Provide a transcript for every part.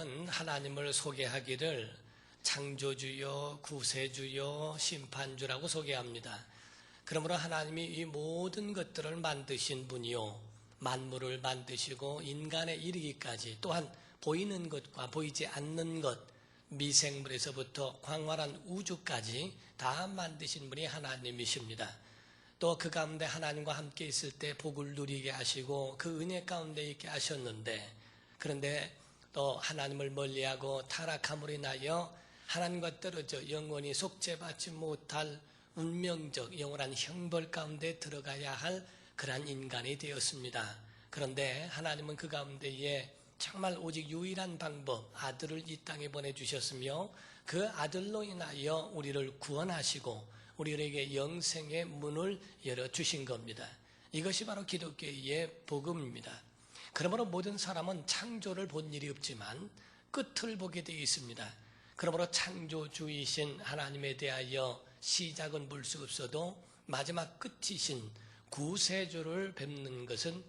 성경에는 하나님을 소개하기를 창조주요, 구세주요, 심판주라고 소개합니다. 그러므로 하나님이 이 모든 것들을 만드신 분이요, 만물을 만드시고 인간에 이르기까지, 또한 보이는 것과 보이지 않는 것, 미생물에서부터 광활한 우주까지 다 만드신 분이 하나님이십니다. 또 그 가운데 하나님과 함께 있을 때 복을 누리게 하시고 그 은혜 가운데 있게 하셨는데, 그런데 또 하나님을 멀리하고 타락함으로 인하여 하나님과 떨어져 영원히 속죄받지 못할 운명적 영원한 형벌 가운데 들어가야 할 그러한 인간이 되었습니다. 그런데 하나님은 그 가운데에 정말 오직 유일한 방법, 아들을 이 땅에 보내주셨으며 그 아들로 인하여 우리를 구원하시고 우리에게 영생의 문을 열어주신 겁니다. 이것이 바로 기독교의 복음입니다. 그러므로 모든 사람은 창조를 본 일이 없지만 끝을 보게 되어 있습니다. 그러므로 창조주이신 하나님에 대하여 시작은 볼 수 없어도 마지막 끝이신 구세주를 뵙는 것은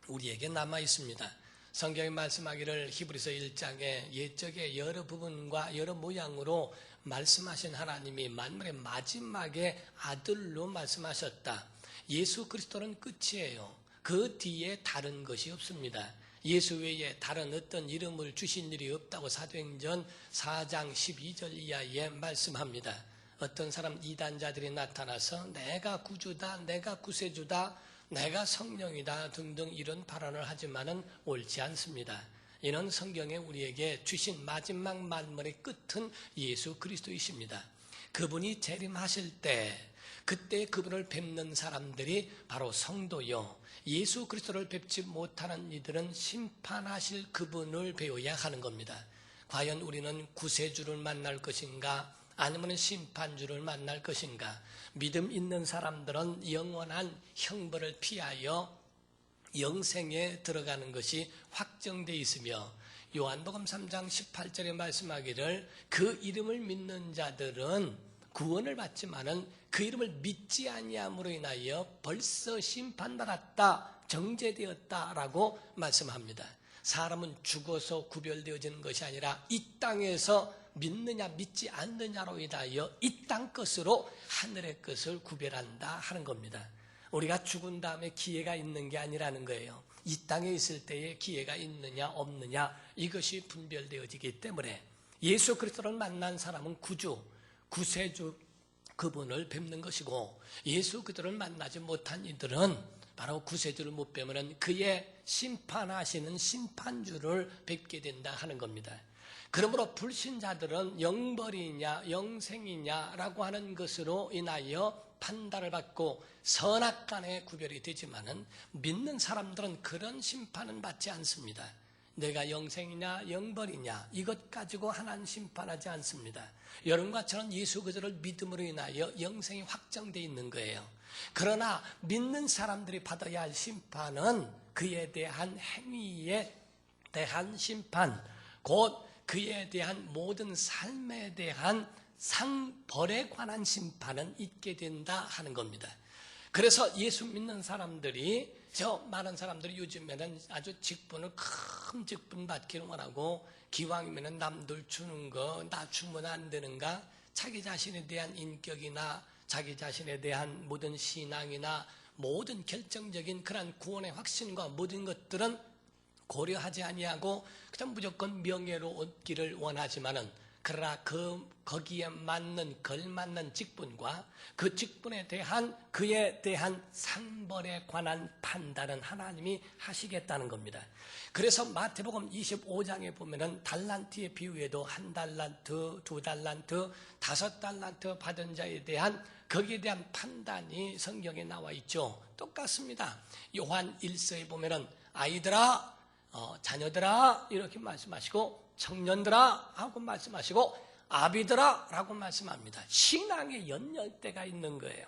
우리에게 남아 있습니다. 성경이 말씀하기를 히브리서 1장에 옛적의 여러 부분과 여러 모양으로 말씀하신 하나님이 만물의 마지막에 아들로 말씀하셨다. 예수 그리스도는 끝이에요. 그 뒤에 다른 것이 없습니다. 예수 외에 다른 어떤 이름을 주신 일이 없다고 사도행전 4장 12절 이하에 말씀합니다. 어떤 사람 이단자들이 나타나서 내가 구주다, 내가 구세주다, 내가 성령이다 등등 이런 발언을 하지만은 옳지 않습니다. 이는 성경에 우리에게 주신 마지막 만물의 끝은 예수 그리스도이십니다. 그분이 재림하실 때 그때 그분을 뵙는 사람들이 바로 성도요, 예수 그리스도를 뵙지 못하는 이들은 심판하실 그분을 배워야 하는 겁니다. 과연 우리는 구세주를 만날 것인가, 아니면 심판주를 만날 것인가? 믿음 있는 사람들은 영원한 형벌을 피하여 영생에 들어가는 것이 확정되어 있으며, 요한복음 3장 18절에 말씀하기를 그 이름을 믿는 자들은 구원을 받지만은 그 이름을 믿지 아니함으로 인하여 벌써 심판받았다, 정죄되었다라고 말씀합니다. 사람은 죽어서 구별되어지는 것이 아니라 이 땅에서 믿느냐 믿지 않느냐로 인하여 이 땅 것으로 하늘의 것을 구별한다 하는 겁니다. 우리가 죽은 다음에 기회가 있는 게 아니라는 거예요. 이 땅에 있을 때에 기회가 있느냐 없느냐, 이것이 분별되어지기 때문에 예수 그리스도를 만난 사람은 구주, 구세주 그분을 뵙는 것이고, 예수 그리스도를 만나지 못한 이들은 바로 구세주를 못 뵈면 그의 심판하시는 심판주를 뵙게 된다 하는 겁니다. 그러므로 불신자들은 영벌이냐 영생이냐라고 하는 것으로 인하여 판단을 받고 선악간의 구별이 되지만은, 믿는 사람들은 그런 심판은 받지 않습니다. 내가 영생이냐 영벌이냐 이것 가지고 하나님 심판하지 않습니다. 여러분과 저는 예수 그리스도를 믿음으로 인하여 영생이 확정되어 있는 거예요. 그러나 믿는 사람들이 받아야 할 심판은 그에 대한 행위에 대한 심판, 곧 그에 대한 모든 삶에 대한 상벌에 관한 심판은 있게 된다 하는 겁니다. 그래서 예수 믿는 사람들이, 많은 사람들이 요즘에는 아주 직분을 큰 직분 받기를 원하고, 기왕이면 남들 주는 거 나 주면 안 되는가, 자기 자신에 대한 인격이나 자기 자신에 대한 모든 신앙이나 모든 결정적인 그런 구원의 확신과 모든 것들은 고려하지 아니하고 그냥 무조건 명예로 얻기를 원하지만은, 그러나 거기에 맞는 걸맞는 직분과 그 직분에 대한 그에 대한 상벌에 관한 판단은 하나님이 하시겠다는 겁니다. 그래서 마태복음 25장에 보면은 달란트의 비유에도 1달란트, 2달란트, 5달란트 받은 자에 대한 거기에 대한 판단이 성경에 나와 있죠. 똑같습니다. 요한 1서에 보면은 아이들아, 자녀들아 이렇게 말씀하시고, 청년들아 하고 말씀하시고, 아비들아 라고 말씀합니다. 신앙의 연령대가 있는 거예요.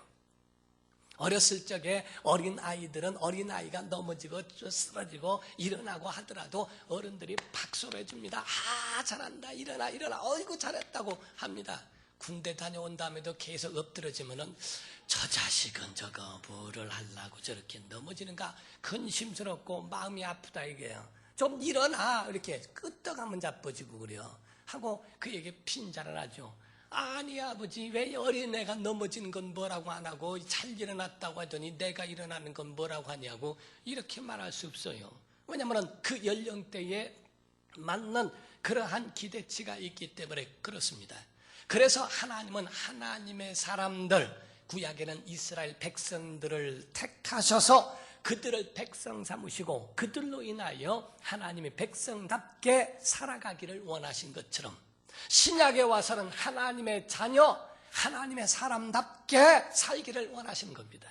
어렸을 적에 어린아이들은 어린아이가 넘어지고 쓰러지고 일어나고 하더라도 어른들이 박수를 해줍니다. 아, 잘한다, 일어나 일어나, 어이구 잘했다고 합니다. 군대 다녀온 다음에도 계속 엎드러지면은 저 자식은 저거 뭐를 하려고 저렇게 넘어지는가 근심스럽고 마음이 아프다 이게요. 좀 일어나. 이렇게 끄떡하면 자빠지고 그래요. 하고 그에게 핀잔을 하죠. 아니 아버지, 왜 어린애가 넘어지는 건 뭐라고 안 하고 잘 일어났다고 하더니 내가 일어나는 건 뭐라고 하냐고 이렇게 말할 수 없어요. 왜냐하면 그 연령대에 맞는 그러한 기대치가 있기 때문에 그렇습니다. 그래서 하나님은 하나님의 사람들, 구약에는 이스라엘 백성들을 택하셔서 그들을 백성 삼으시고 그들로 인하여 하나님의 백성답게 살아가기를 원하신 것처럼 신약에 와서는 하나님의 자녀, 하나님의 사람답게 살기를 원하시는 겁니다.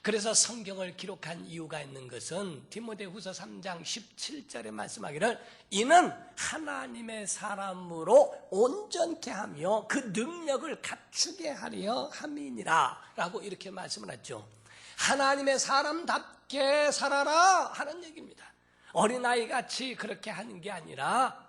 그래서 성경을 기록한 이유가 있는 것은 디모데후서 3장 17절에 말씀하기를 이는 하나님의 사람으로 온전케 하며 그 능력을 갖추게 하려 함이니라 라고 이렇게 말씀을 했죠. 하나님의 사람답게 살아라 하는 얘기입니다. 어린아이같이 그렇게 하는 게 아니라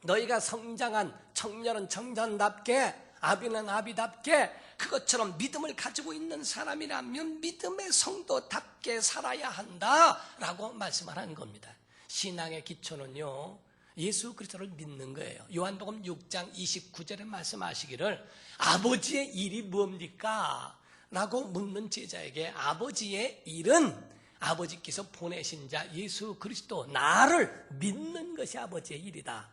너희가 성장한 청년은 청년답게, 아비는 아비답게 그것처럼 믿음을 가지고 있는 사람이라면 믿음의 성도답게 살아야 한다라고 말씀을 하는 겁니다. 신앙의 기초는요, 예수 그리스도를 믿는 거예요. 요한복음 6장 29절에 말씀하시기를 아버지의 일이 뭡니까? 라고 묻는 제자에게 아버지의 일은 아버지께서 보내신 자 예수 그리스도 나를 믿는 것이 아버지의 일이다.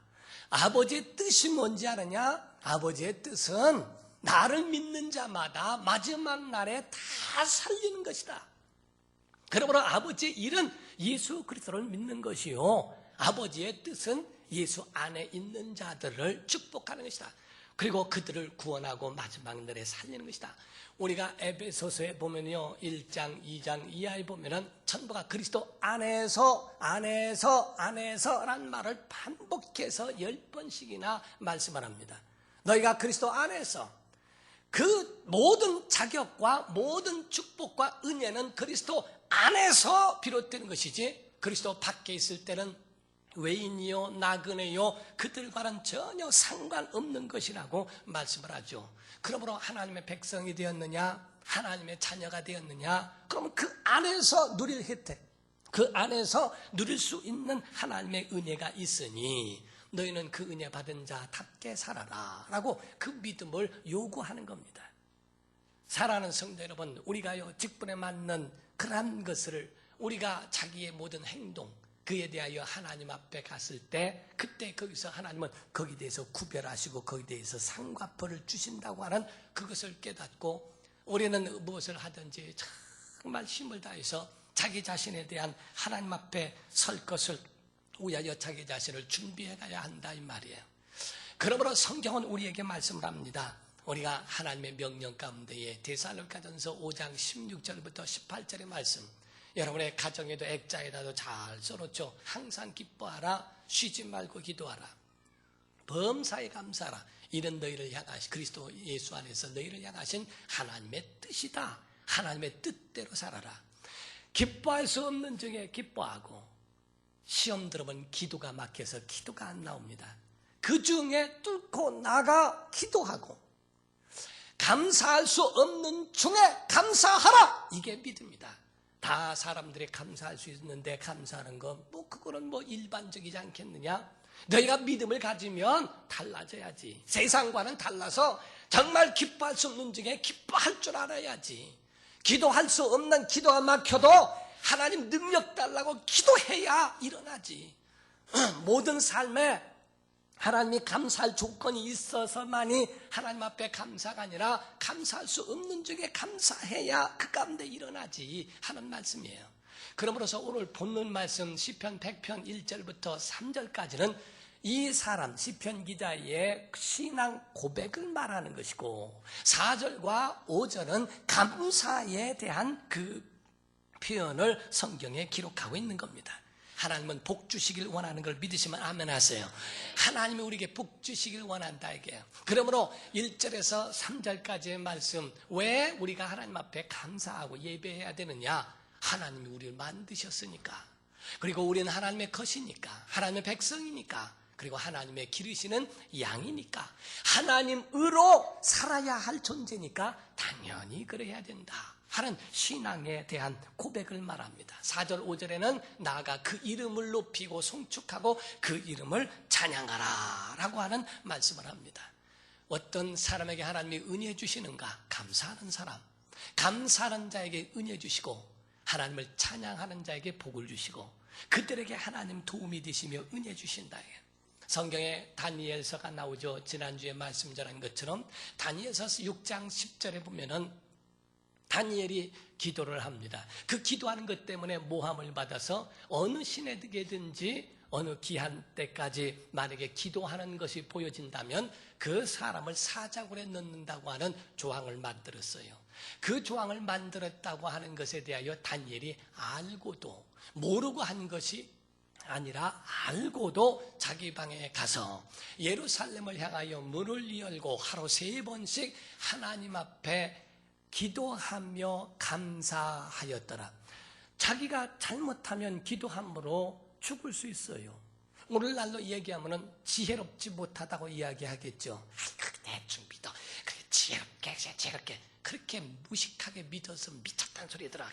아버지의 뜻이 뭔지 아느냐? 아버지의 뜻은 나를 믿는 자마다 마지막 날에 다 살리는 것이다. 그러므로 아버지의 일은 예수 그리스도를 믿는 것이요, 아버지의 뜻은 예수 안에 있는 자들을 축복하는 것이다. 그리고 그들을 구원하고 마지막 날에 살리는 것이다. 우리가 에베소서에 보면요, 1장, 2장 이하에 보면은 전부가 그리스도 안에서라는 말을 반복해서 10번씩이나 말씀을 합니다. 너희가 그리스도 안에서, 그 모든 자격과 모든 축복과 은혜는 그리스도 안에서 비롯되는 것이지 그리스도 밖에 있을 때는 외인이요 나그네요 그들과는 전혀 상관없는 것이라고 말씀을 하죠. 그러므로 하나님의 백성이 되었느냐, 하나님의 자녀가 되었느냐, 그러면 그 안에서 누릴 혜택, 그 안에서 누릴 수 있는 하나님의 은혜가 있으니 너희는 그 은혜 받은 자답게 살아라 라고 그 믿음을 요구하는 겁니다. 사랑하는 성도 여러분, 우리가요 직분에 맞는 그러한 것을 우리가 자기의 모든 행동, 그에 대하여 하나님 앞에 갔을 때 그때 거기서 하나님은 거기에 대해서 구별하시고 거기에 대해서 상과 벌을 주신다고 하는 그것을 깨닫고 우리는 무엇을 하든지 정말 힘을 다해서 자기 자신에 대한 하나님 앞에 설 것을 위하여 자기 자신을 준비해 가야 한다 이 말이에요. 그러므로 성경은 우리에게 말씀을 합니다. 우리가 하나님의 명령 가운데에 데살로니가전서 5장 16절부터 18절의 말씀, 여러분의 가정에도 액자에다도 잘 써놓죠. 항상 기뻐하라, 쉬지 말고 기도하라, 범사에 감사하라. 이는 너희를 향하신 그리스도 예수 안에서 너희를 향하신 하나님의 뜻이다. 하나님의 뜻대로 살아라. 기뻐할 수 없는 중에 기뻐하고, 시험 들어보면 기도가 막혀서 기도가 안 나옵니다. 그 중에 뚫고 나가 기도하고, 감사할 수 없는 중에 감사하라. 이게 믿음이다. 다 사람들이 감사할 수 있는데 감사하는 거, 그거는 일반적이지 않겠느냐? 너희가 믿음을 가지면 달라져야지. 세상과는 달라서 정말 기뻐할 수 없는 중에 기뻐할 줄 알아야지. 기도할 수 없는 기도가 막혀도 하나님 능력 달라고 기도해야 일어나지. 모든 삶에 하나님이 감사할 조건이 있어서만이 하나님 앞에 감사가 아니라 감사할 수 없는 중에 감사해야 그 가운데 일어나지 하는 말씀이에요. 그러므로서 오늘 본문 말씀 시편 100편 1절부터 3절까지는 이 사람 시편 기자의 신앙 고백을 말하는 것이고, 4절과 5절은 감사에 대한 그 표현을 성경에 기록하고 있는 겁니다. 하나님은 복 주시길 원하는 걸 믿으시면 아멘 하세요. 하나님이 우리에게 복 주시길 원한다 이게요. 그러므로 1절에서 3절까지의 말씀, 왜 우리가 하나님 앞에 감사하고 예배해야 되느냐? 하나님이 우리를 만드셨으니까, 그리고 우리는 하나님의 것이니까, 하나님의 백성이니까, 그리고 하나님의 기르시는 양이니까, 하나님으로 살아야 할 존재니까 당연히 그래야 된다 하는 신앙에 대한 고백을 말합니다. 4절 5절에는 나아가 그 이름을 높이고 송축하고 그 이름을 찬양하라 라고 하는 말씀을 합니다. 어떤 사람에게 하나님이 은혜 주시는가? 감사하는 사람, 감사하는 자에게 은혜 주시고 하나님을 찬양하는 자에게 복을 주시고 그들에게 하나님 도움이 되시며 은혜 주신다. 성경에 다니엘서가 나오죠. 지난주에 말씀 전한 것처럼 다니엘서 6장 10절에 보면은 다니엘이 기도를 합니다. 그 기도하는 것 때문에 모함을 받아서 어느 시내에든지 어느 기한 때까지 만약에 기도하는 것이 보여진다면 그 사람을 사자굴에 넣는다고 하는 조항을 만들었어요. 그 조항을 만들었다고 하는 것에 대하여 다니엘이 알고도 모르고 한 것이 아니라 알고도 자기 방에 가서 예루살렘을 향하여 문을 열고 하루 3번씩 하나님 앞에 기도하며 감사하였더라. 자기가 잘못하면 기도함으로 죽을 수 있어요. 오늘날로 얘기하면 지혜롭지 못하다고 이야기하겠죠. 대충 믿어. 그렇게 지혜롭게 그렇게 무식하게 믿어서 미쳤다는 소리더라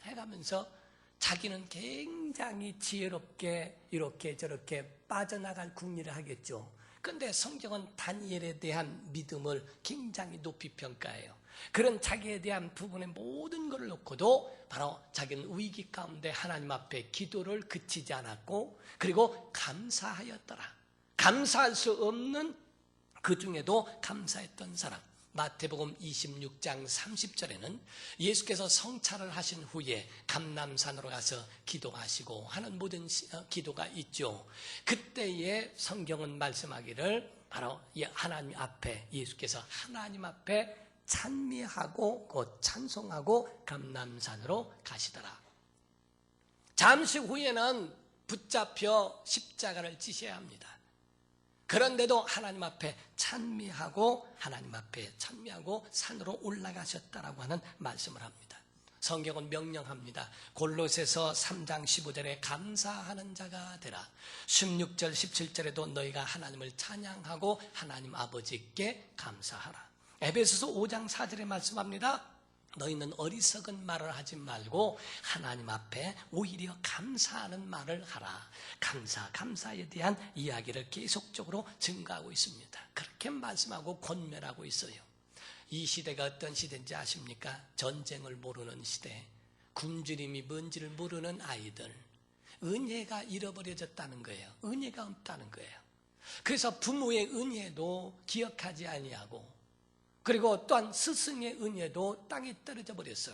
해가면서 자기는 굉장히 지혜롭게 이렇게 저렇게 빠져나갈 궁리를 하겠죠. 그런데 성경은 다니엘에 대한 믿음을 굉장히 높이 평가해요. 그런 자기에 대한 부분의 모든 것을 놓고도 바로 자기는 위기 가운데 하나님 앞에 기도를 그치지 않았고 그리고 감사하였더라. 감사할 수 없는 그 중에도 감사했던 사람. 마태복음 26장 30절에는 예수께서 성찰을 하신 후에 감람산으로 가서 기도하시고 하는 모든 기도가 있죠. 그때에 성경은 말씀하기를 바로 하나님 앞에 예수께서 하나님 앞에 찬미하고 곧 찬송하고 감람산으로 가시더라. 잠시 후에는 붙잡혀 십자가를 지셔야 합니다. 그런데도 하나님 앞에 찬미하고 산으로 올라가셨다라고 하는 말씀을 합니다. 성경은 명령합니다. 골로새서 3장 15절에 감사하는 자가 되라. 16절 17절에도 너희가 하나님을 찬양하고 하나님 아버지께 감사하라. 에베소서 5장 4절에 말씀합니다. 너희는 어리석은 말을 하지 말고 하나님 앞에 오히려 감사하는 말을 하라. 감사에 대한 이야기를 계속적으로 증가하고 있습니다. 그렇게 말씀하고 권면하고 있어요. 이 시대가 어떤 시대인지 아십니까? 전쟁을 모르는 시대, 굶주림이 뭔지를 모르는 아이들, 은혜가 잃어버려졌다는 거예요. 은혜가 없다는 거예요. 그래서 부모의 은혜도 기억하지 아니하고 그리고 또한 스승의 은혜도 땅에 떨어져 버렸어.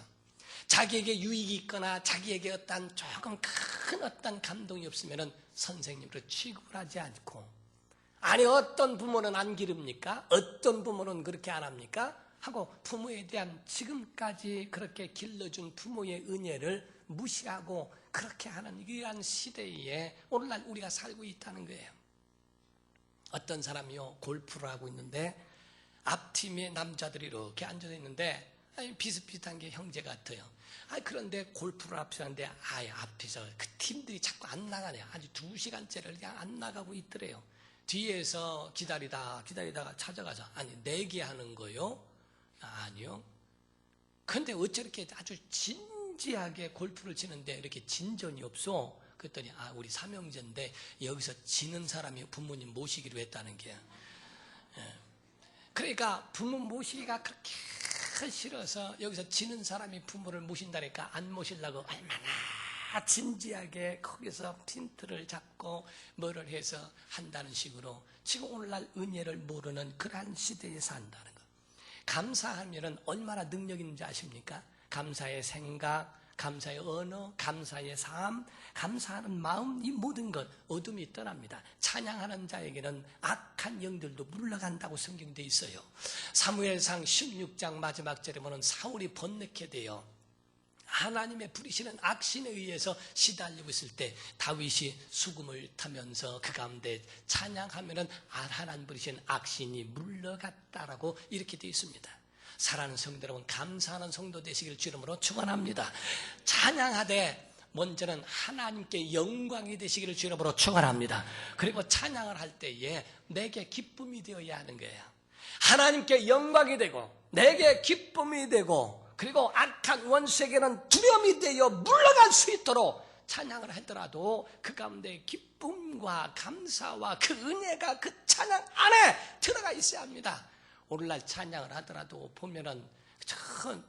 자기에게 유익이 있거나 자기에게 어떤 조금 큰 어떤 감동이 없으면 선생님으로 취급을 하지 않고, 아니 어떤 부모는 안 기릅니까? 어떤 부모는 그렇게 안 합니까? 하고 부모에 대한 지금까지 그렇게 길러준 부모의 은혜를 무시하고 그렇게 하는 이러한 시대에 오늘날 우리가 살고 있다는 거예요. 어떤 사람이요 골프를 하고 있는데 앞팀의 남자들이 이렇게 앉아서 있는데 비슷비슷한 게 형제 같아요. 그런데 골프를 앞에서 하는데 앞에서 그 팀들이 자꾸 안 나가네요. 아주 2시간째를 그냥 안 나가고 있더래요. 뒤에서 기다리다가 찾아가서 내기하는 거요? 아니요. 그런데 어쩌렇게 아주 진지하게 골프를 치는데 이렇게 진전이 없어? 그랬더니 우리 삼형제인데 여기서 지는 사람이 부모님 모시기로 했다는 게요. 그러니까 부모 모시기가 그렇게 싫어서 여기서 지는 사람이 부모를 모신다니까 안 모시려고 얼마나 진지하게 거기서 핀트를 잡고 뭐를 해서 한다는 식으로 지금 오늘날 은혜를 모르는 그러한 시대에 산다는 거. 감사하면은 얼마나 능력 있는지 아십니까? 감사의 생각, 감사의 언어, 감사의 삶, 감사하는 마음, 이 모든 것 어둠이 떠납니다. 찬양하는 자에게는 악한 영들도 물러간다고 성경되어 있어요. 사무엘상 16장 마지막 절에 보면 사울이 번뇌케 되어 하나님의 부리시는 악신에 의해서 시달리고 있을 때 다윗이 수금을 타면서 그 가운데 찬양하면은 하나님 부리시는 악신이 물러갔다라고 이렇게 되어 있습니다. 사랑하는 성도 여러분, 감사하는 성도 되시길 주름으로 축원합니다. 찬양하되 먼저는 하나님께 영광이 되시기를 주름으로 축원합니다. 그리고 찬양을 할 때에 내게 기쁨이 되어야 하는 거예요. 하나님께 영광이 되고 내게 기쁨이 되고 그리고 악한 원수에게는 두려움이 되어 물러갈 수 있도록 찬양을 하더라도 그 가운데 기쁨과 감사와 그 은혜가 그 찬양 안에 들어가 있어야 합니다. 오늘날 찬양을 하더라도 보면은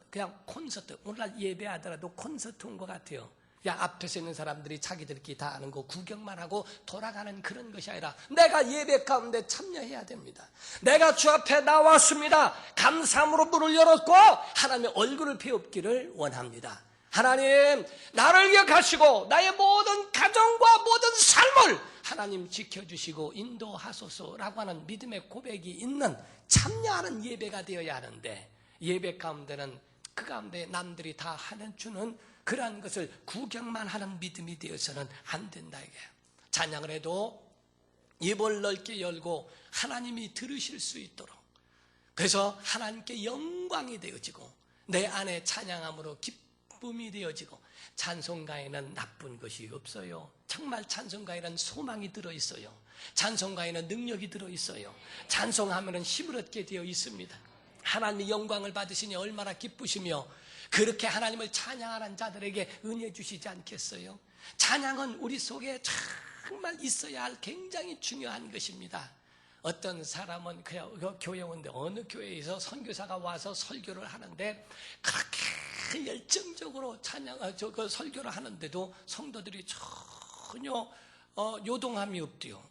그냥 콘서트, 오늘날 예배하더라도 콘서트 온 것 같아요. 그냥 앞에서 있는 사람들이 자기들끼리 다 아는 거 구경만 하고 돌아가는 그런 것이 아니라 내가 예배 가운데 참여해야 됩니다. 내가 주 앞에 나왔습니다. 감사함으로 문을 열었고 하나님의 얼굴을 배웁기를 원합니다. 하나님, 나를 기억하시고 나의 모든 가정과 모든 삶을 하나님 지켜주시고 인도하소서라고 하는 믿음의 고백이 있는 참여하는 예배가 되어야 하는데, 예배 가운데는 그 가운데 남들이 다 하는 주는 그러한 것을 구경만 하는 믿음이 되어서는 안 된다 이게요. 찬양을 해도 입을 넓게 열고 하나님이 들으실 수 있도록, 그래서 하나님께 영광이 되어지고 내 안에 찬양함으로 기쁨이 되어지고, 찬송가에는 나쁜 것이 없어요. 정말 찬송가에는 소망이 들어있어요. 찬송가에는 능력이 들어있어요. 찬송하면 힘을 얻게 되어 있습니다. 하나님의 영광을 받으시니 얼마나 기쁘시며 그렇게 하나님을 찬양하는 자들에게 은혜 주시지 않겠어요? 찬양은 우리 속에 정말 있어야 할 굉장히 중요한 것입니다. 어떤 사람은 교회 오는데 어느 교회에서 선교사가 와서 설교를 하는데 그렇게 열정적으로 그 설교를 하는데도 성도들이 전혀 요동함이 없대요.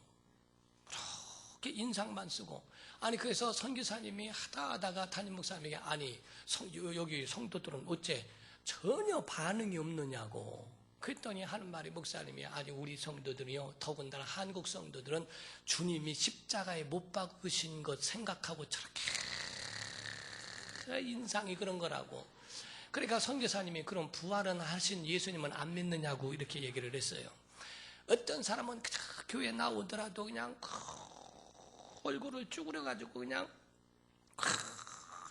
그렇게 인상만 쓰고, 아니 그래서 선교사님이 하다가 담임 목사님에게 아니 여기 성도들은 어째 전혀 반응이 없느냐고 그랬더니 하는 말이, 목사님이 아니 우리 성도들이요, 더군다나 한국 성도들은 주님이 십자가에 못 박으신 것 생각하고 저렇게 인상이 그런 거라고. 그러니까 선교사님이 그럼 부활은 하신 예수님은 안 믿느냐고 이렇게 얘기를 했어요. 어떤 사람은 교회 나오더라도 그냥 얼굴을 쭈그려가지고 그냥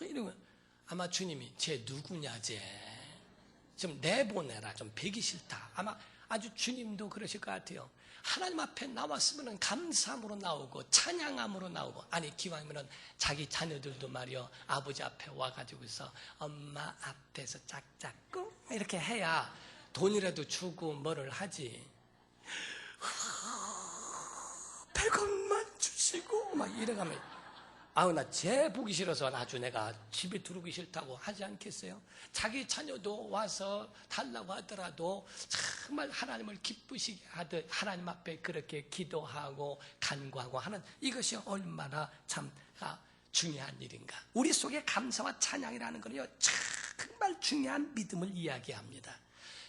이러면 아마 주님이 쟤 누구냐 쟤 좀 내보내라, 좀 뵈기 싫다. 아마 아주 주님도 그러실 것 같아요. 하나님 앞에 나왔으면 감사함으로 나오고 찬양함으로 나오고, 아니 기왕이면 자기 자녀들도 말이요 아버지 앞에 와가지고서 엄마 앞에서 짝짝꿍 이렇게 해야 돈이라도 주고 뭐를 하지. 100원만 주시고 막 이래가면 아우 나 쟤 보기 싫어서 아주 내가 집에 들어오기 싫다고 하지 않겠어요? 자기 자녀도 와서 달라고 하더라도 정말 하나님을 기쁘시게 하듯 하나님 앞에 그렇게 기도하고 간구하고 하는 이것이 얼마나 참 중요한 일인가. 우리 속에 감사와 찬양이라는 것은요 정말 중요한 믿음을 이야기합니다.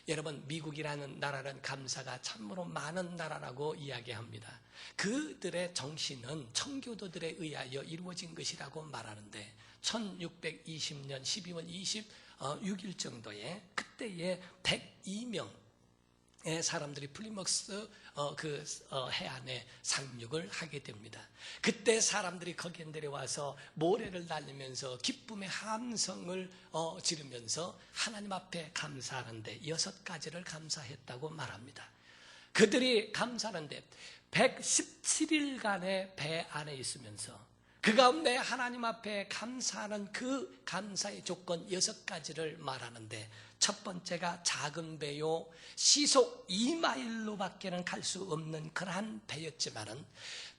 여러분, 미국이라는 나라는 감사가 참으로 많은 나라라고 이야기합니다. 그들의 정신은 청교도들에 의하여 이루어진 것이라고 말하는데 1620년 12월 26일 정도에 그때에 102명의 사람들이 플리머스 해안에 상륙을 하게 됩니다. 그때 사람들이 거기에 내려와서 모래를 날리면서 기쁨의 함성을 지르면서 하나님 앞에 감사하는데 6가지를 감사했다고 말합니다. 그들이 감사하는데 117일간의 배 안에 있으면서 그 가운데 하나님 앞에 감사하는 그 감사의 조건 6가지를 말하는데, 첫 번째가 작은 배요, 시속 2마일로밖에는 갈 수 없는 그러한 배였지만은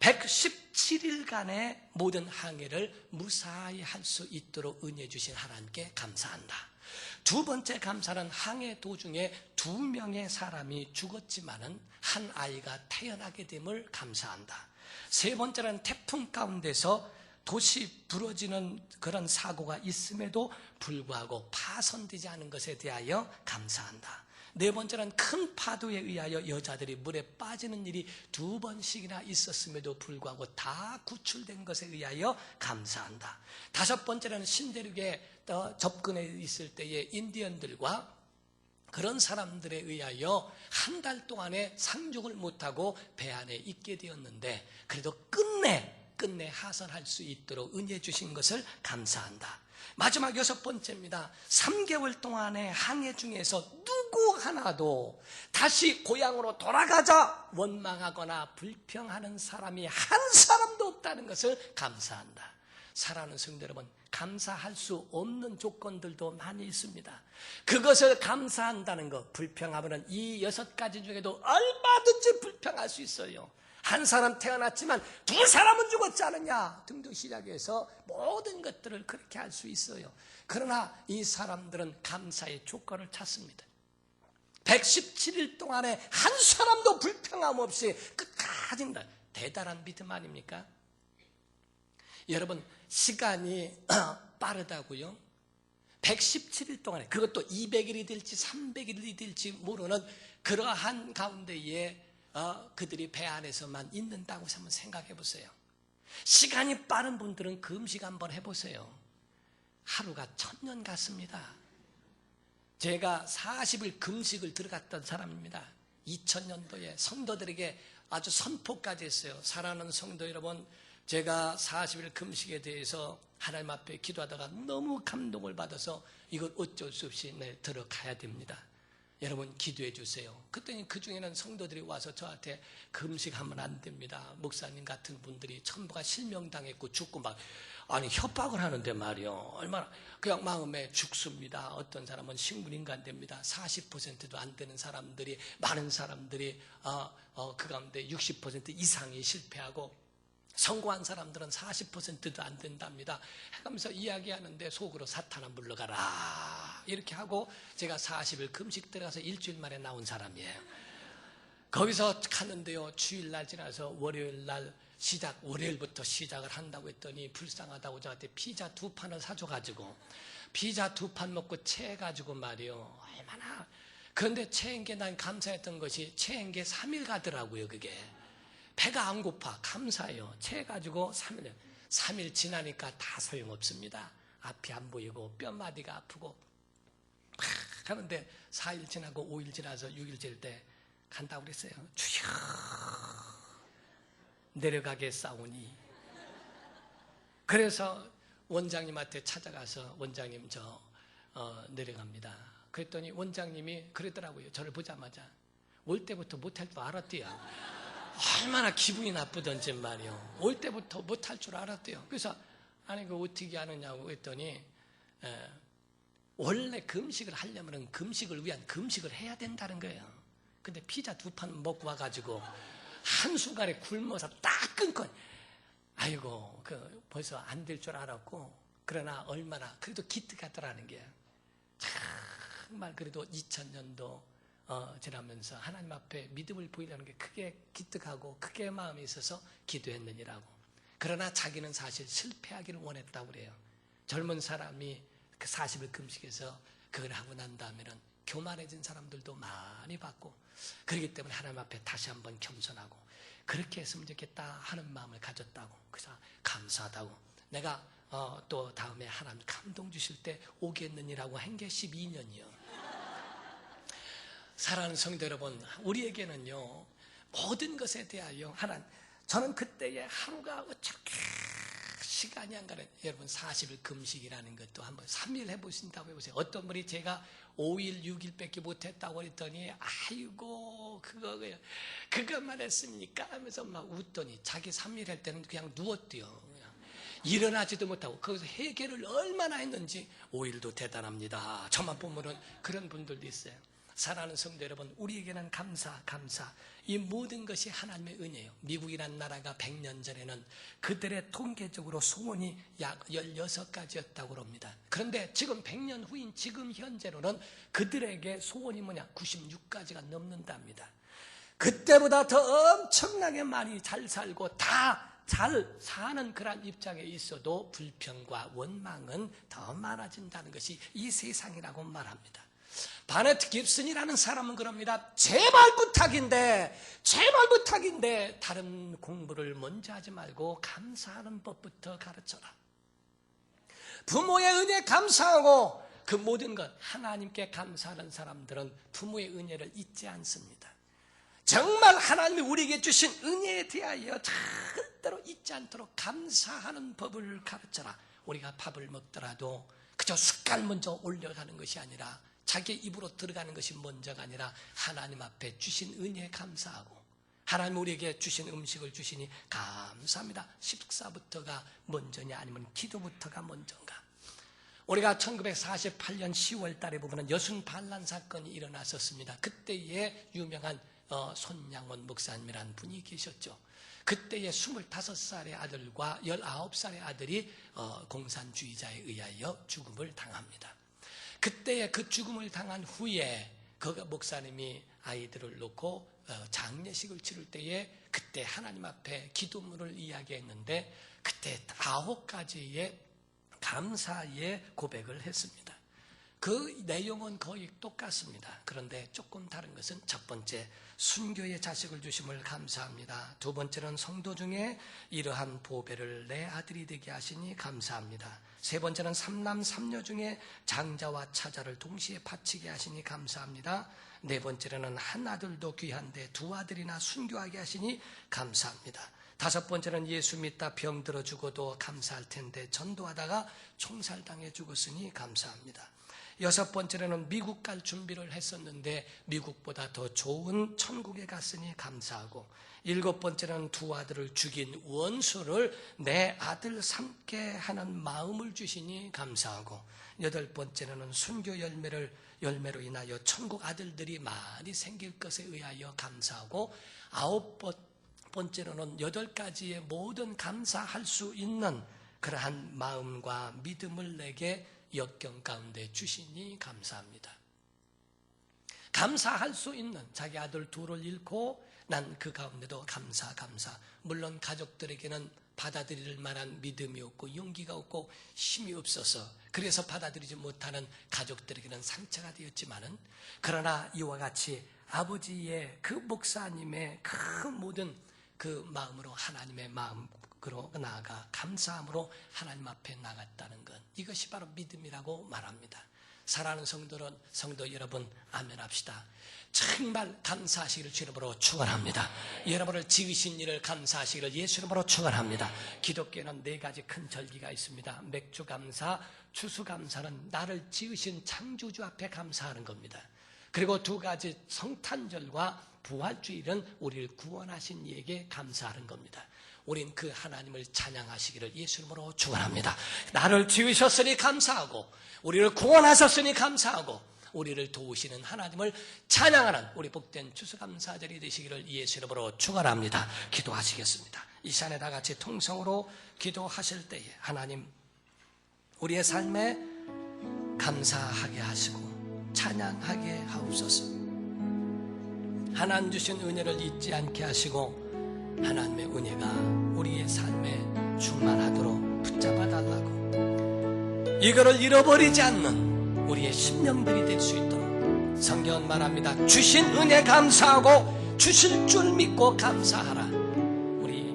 117일간의 모든 항해를 무사히 할 수 있도록 은혜 주신 하나님께 감사한다. 두 번째 감사는 항해 도중에 2명의 사람이 죽었지만은 한 아이가 태어나게 됨을 감사한다. 세 번째는 태풍 가운데서 도시 부러지는 그런 사고가 있음에도 불구하고 파손되지 않은 것에 대하여 감사한다. 네 번째는 큰 파도에 의하여 여자들이 물에 빠지는 일이 2번씩이나 있었음에도 불구하고 다 구출된 것에 의하여 감사한다. 다섯 번째는 신대륙에 접근해 있을 때에 인디언들과 그런 사람들에 의하여 한 달 동안에 상륙을 못하고 배 안에 있게 되었는데 그래도 끝내 하선할 수 있도록 은혜 주신 것을 감사한다. 마지막 6번째입니다. 3개월 동안의 항해 중에서 누구 하나도 다시 고향으로 돌아가자 원망하거나 불평하는 사람이 한 사람도 없다는 것을 감사한다. 사랑하는 성도 여러분, 감사할 수 없는 조건들도 많이 있습니다. 그것을 감사한다는 것, 불평하면 이 6가지 중에도 얼마든지 불평할 수 있어요. 한 사람 태어났지만 2사람은 죽었지 않느냐 등등 시작해서 모든 것들을 그렇게 할 수 있어요. 그러나 이 사람들은 감사의 조건을 찾습니다. 117일 동안에 한 사람도 불평함 없이 끝까지 대단한 믿음 아닙니까? 여러분, 시간이 빠르다고요? 117일 동안에, 그것도 200일이 될지 300일이 될지 모르는 그러한 가운데에 그들이 배 안에서만 있는다고 한번 생각해 보세요. 시간이 빠른 분들은 금식 한번 해보세요. 하루가 1000년 같습니다. 제가 40일 금식을 들어갔던 사람입니다. 2000년도에 성도들에게 아주 선포까지 했어요. 사랑하는 성도 여러분, 제가 40일 금식에 대해서 하나님 앞에 기도하다가 너무 감동을 받아서 이걸 어쩔 수 없이 들어가야 됩니다. 여러분 기도해 주세요. 그랬더니 그 중에는 성도들이 와서 저한테 금식하면 안 됩니다. 목사님 같은 분들이 전부가 실명당했고 죽고 막 협박을 하는데 말이요. 얼마나 그냥 마음에 죽습니다. 어떤 사람은 식물인간 됩니다. 40%도 안 되는 사람들이, 많은 사람들이 그 가운데 60% 이상이 실패하고 성공한 사람들은 40%도 안 된답니다. 하면서 이야기하는데 속으로 사탄아 물러가라 이렇게 하고 제가 40일 금식 들어가서 일주일 만에 나온 사람이에요. 거기서 가는데요, 주일날 지나서 월요일날 월요일부터 시작을 한다고 했더니 불쌍하다고 저한테 피자 2판을 사줘가지고 피자 2판 먹고 체해가지고 말이요. 얼마나. 그런데 체한 게 난 감사했던 것이 체한 게 3일 가더라고요. 그게 배가 안 고파. 감사해요. 체해가지고 3일 지나니까 다 소용없습니다. 앞이 안 보이고 뼈마디가 아프고 하는데 4일 지나고 5일 지나서 6일째 때 간다고 그랬어요. 주여 내려가겠사오니. 그래서 원장님한테 찾아가서 원장님 저 내려갑니다. 그랬더니 원장님이 그러더라고요. 저를 보자마자 올 때부터 못할 줄 알았대요. 얼마나 기분이 나쁘던지 말이요. 올 때부터 못할 줄 알았대요. 그래서 아니 그 어떻게 하느냐고 했더니 원래 금식을 하려면 금식을 위한 금식을 해야 된다는 거예요. 근데 피자 2판 먹고 와가지고 한순간에 굶어서 딱 끊고 아이고 벌써 안 될 줄 알았고 그러나 얼마나 그래도 기특하더라는 게 정말 그래도 2000년도 지나면서 하나님 앞에 믿음을 보이려는 게 크게 기특하고 크게 마음이 있어서 기도했느니라고. 그러나 자기는 사실 실패하기를 원했다고 그래요. 젊은 사람이 그 40일 금식에서 그걸 하고 난 다음에는 교만해진 사람들도 많이 봤고 그렇기 때문에 하나님 앞에 다시 한번 겸손하고 그렇게 했으면 좋겠다 하는 마음을 가졌다고. 그래서 감사하다고. 내가 또 다음에 하나님 감동 주실 때 오겠느니라고 한 게 12년이요. 사랑하는 성도 여러분, 우리에게는요 모든 것에 대하여 저는 그때의 하루가 어떻게 시간이 안 가는. 여러분 40일 금식이라는 것도 한번 3일 해보신다고 해보세요. 어떤 분이 제가 5일 6일밖에 못했다고 했더니 아이고 그것만 했습니까 하면서 막 웃더니 자기 3일 할 때는 그냥 누웠대요. 그냥 일어나지도 못하고 거기서 해결을 얼마나 했는지 5일도 대단합니다. 저만 보면은 그런 분들도 있어요. 사랑하는 성도 여러분, 우리에게는 감사. 이 모든 것이 하나님의 은혜예요. 미국이란 나라가 100년 전에는 그들의 통계적으로 소원이 약 16가지였다고 합니다. 그런데 지금 100년 후인 지금 현재로는 그들에게 소원이 96가지가 넘는답니다. 그때보다 더 엄청나게 많이 잘 살고 다 잘 사는 그런 입장에 있어도 불평과 원망은 더 많아진다는 것이 이 세상이라고 말합니다. 바네트 깁슨이라는 사람은 그럽니다. 제발 부탁인데 다른 공부를 먼저 하지 말고 감사하는 법부터 가르쳐라. 부모의 은혜에 감사하고 그 모든 것 하나님께 감사하는 사람들은 부모의 은혜를 잊지 않습니다. 정말 하나님이 우리에게 주신 은혜에 대하여 절대로 잊지 않도록 감사하는 법을 가르쳐라. 우리가 밥을 먹더라도 그저 숟갈 먼저 올려가는 것이 아니라 자기 입으로 들어가는 것이 먼저가 아니라 하나님 앞에 주신 은혜에 감사하고 하나님 우리에게 주신 음식을 주시니 감사합니다. 식사부터가 먼저냐 아니면 기도부터가 먼저인가? 우리가 1948년 10월 달에 보면 여순 반란 사건이 일어났었습니다. 그때의 유명한 손양원 목사님이라는 분이 계셨죠. 그때의 25살의 아들과 19살의 아들이 공산주의자에 의하여 죽음을 당합니다. 그때의 그 죽음을 당한 후에 그 목사님이 아이들을 놓고 장례식을 치를 때에 그때 하나님 앞에 기도문을 이야기했는데 그때 9가지의 감사의 고백을 했습니다. 그 내용은 거의 똑같습니다. 그런데 조금 다른 것은 첫 번째, 순교의 자식을 주심을 감사합니다. 두 번째는 성도 중에 이러한 보배를 내 아들이 되게 하시니 감사합니다. 세 번째는 삼남 삼녀 중에 장자와 차자를 동시에 바치게 하시니 감사합니다. 네 번째는 한 아들도 귀한데 두 아들이나 순교하게 하시니 감사합니다. 다섯 번째는 예수 믿다 병들어 죽어도 감사할 텐데 전도하다가 총살당해 죽었으니 감사합니다. 여섯 번째는 미국 갈 준비를 했었는데 미국보다 더 좋은 천국에 갔으니 감사하고, 일곱 번째는 두 아들을 죽인 원수를 내 아들 삼게 하는 마음을 주시니 감사하고, 여덟 번째는 순교 열매로 인하여 천국 아들들이 많이 생길 것에 의하여 감사하고, 아홉 번째로는 8가지의 모든 감사할 수 있는 그러한 마음과 믿음을 내게 역경 가운데 주시니 감사합니다. 감사할 수 있는, 자기 아들 둘을 잃고 난 그 가운데도 감사. 물론 가족들에게는 받아들일 만한 믿음이 없고 용기가 없고 힘이 없어서 그래서 받아들이지 못하는 가족들에게는 상처가 되었지만은, 그러나 이와 같이 아버지의 그 목사님의 그 모든 그 마음으로 하나님의 마음으로 나아가 감사함으로 하나님 앞에 나갔다는 것, 이것이 바로 믿음이라고 말합니다. 사랑하는 성도 여러분, 아멘 합시다. 정말 감사하시기를 주 이름으로 축원합니다. 여러분을 지으신 일을 감사하시기를 예수 이름으로 축원합니다. 기독교에는 4가지 큰 절기가 있습니다. 맥주감사, 추수감사는 나를 지으신 창조주 앞에 감사하는 겁니다. 그리고 2가지 성탄절과 부활주일은 우리를 구원하신 이에게 감사하는 겁니다. 우린 그 하나님을 찬양하시기를 예수 이름으로 축원합니다. 나를 지으셨으니 감사하고, 우리를 구원하셨으니 감사하고, 우리를 도우시는 하나님을 찬양하는 우리 복된 추수감사절이 되시기를 예수 이름으로 축원합니다. 기도하시겠습니다. 이 시간에 다 같이 통성으로 기도하실 때에 하나님, 우리의 삶에 감사하게 하시고 찬양하게 하옵소서. 하나님 주신 은혜를 잊지 않게 하시고 하나님의 은혜가 우리의 삶에 충만하도록 붙잡아 달라고, 이거를 잃어버리지 않는 우리의 심령들이 될 수 있도록 성경은 말합니다. 주신 은혜 감사하고 주실 줄 믿고 감사하라. 우리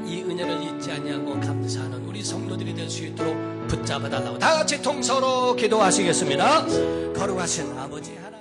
이 은혜를 잊지 아니하고 감사하는 우리 성도들이 될 수 있도록 붙잡아 달라고 다 같이 통성으로 기도하시겠습니다. 거룩하신 아버지 하나님,